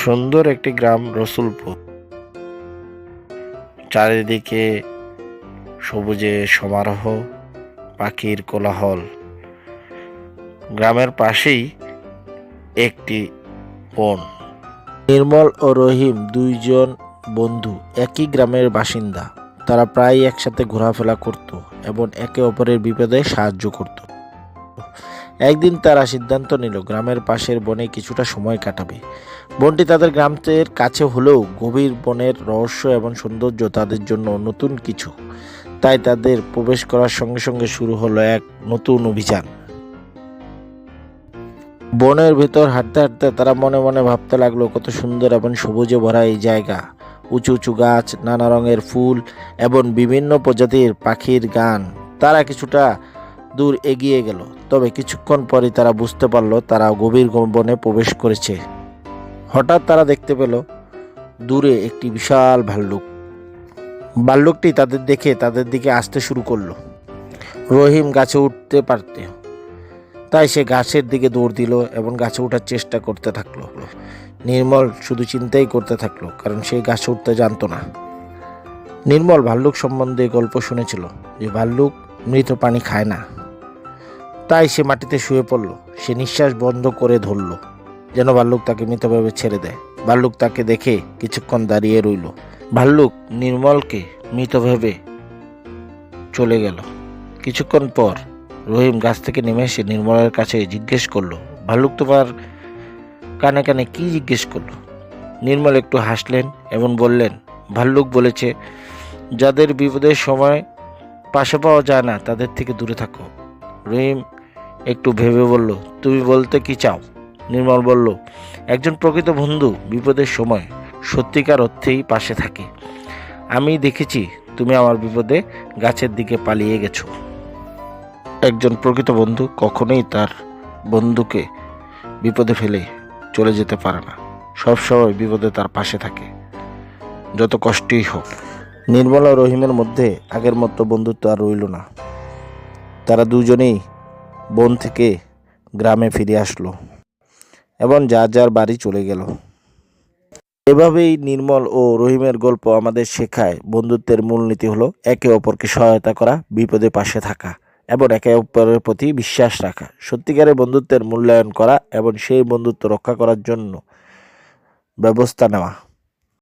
সুন্দর একটি গ্রাম রসুলপুর। চারিদিকে সবুজে সমারোহ, পাখির কোলাহল। গ্রামের পাশেই একটি বন। নির্মল ও রহিম দুইজন বন্ধু, একই গ্রামের বাসিন্দা। তারা প্রায় একসাথে ঘোরাফেরা করত এবং একে অপরের বিপদে সাহায্য করত। একদিন তারা সিদ্ধান্ত নিল গ্রামের পাশের বনে কিছুটা সময় কাটাবে। বনটি তাদের গ্রামের কাছে হলেও গভীর বনের রহস্য এবং সৌন্দর্য তাদের জন্য নতুন কিছু। তাই তাদের প্রবেশ করার সঙ্গে সঙ্গে শুরু হলো এক নতুন অভিযান। বনের ভেতর হাঁটতে হাঁটতে তারা মনে মনে ভাবতে লাগলো, কত সুন্দর এবং সবুজে ভরা এই জায়গা। উঁচু উঁচু গাছ, নানা রঙের ফুল এবং বিভিন্ন প্রজাতির পাখির গান। তারা কিছুটা দূর এগিয়ে গেল, তবে কিছুক্ষণ পরই তারা বুঝতে পারলো তারা গভীর বনে প্রবেশ করেছে। হঠাৎ তারা দেখতে পেল দূরে একটি বিশাল ভাল্লুক। ভাল্লুকটি তাদের দেখে তাদের দিকে আসতে শুরু করলো। রহিম গাছে উঠতে পারত, তাই সে গাছের দিকে দৌড় দিল এবং গাছে ওঠার চেষ্টা করতে থাকলো। নির্মল শুধু চিন্তাই করতে থাকলো, কারণ সে গাছে উঠতে জানতো না। নির্মল ভাল্লুক সম্বন্ধে গল্প শুনেছিল যে ভাল্লুক মৃত প্রাণী খায় না। তাই সে মাটিতে শুয়ে পড়ল। সে নিঃশ্বাস বন্ধ করে ধরল, যেন ভাল্লুক তাকে মৃতভাবে ছেড়ে দেয়। ভাল্লুক তাকে দেখে কিছুক্ষণ দাঁড়িয়ে রইল। ভাল্লুক নির্মলকে মৃত ভেবে চলে গেল। কিছুক্ষণ পর রহিম গাছ থেকে নেমে এসে নির্মলের কাছে জিজ্ঞেস করলো, ভাল্লুক তোমার কানে কানে কি জিজ্ঞেস করলো? নির্মল একটু হাসলেন এবং বললেন, ভাল্লুক বলেছে যাদের বিপদের সময় পাশে পাওয়া যায় না তাদের থেকে দূরে থাকো। রহিম একটু ভেবে বলল, তুমি বলতে কি চাও? নির্মল বলল, একজন প্রকৃত বন্ধু বিপদের সময় সত্যিকার অর্থেই পাশে থাকে। আমি দেখেছি তুমি আমার বিপদে গাছের দিকে পালিয়ে গেছো। একজন প্রকৃত বন্ধু কখনোই তার বন্ধুকে বিপদে ফেলে চলে যেতে পারে না, সবসময় বিপদে তার পাশে থাকে, যত কষ্টই হোক। নির্মল ও রহিমের মধ্যে আগের মতো বন্ধুত্ব আর রইল না। তারা দুজনেই বন থেকে গ্রামে ফিরে আসলো এবং যার যার বাড়ি চলে গেল। এভাবেই নির্মল ও রহিমের গল্প আমাদের শেখায় বন্ধুত্বের মূলনীতি হলো একে অপরকে সহায়তা করা, বিপদে পাশে থাকা এবং একে অপরের প্রতি বিশ্বাস রাখা, সত্যিকারের বন্ধুত্বের মূল্যায়ন করা এবং সেই বন্ধুত্ব রক্ষা করার জন্য ব্যবস্থা নেওয়া।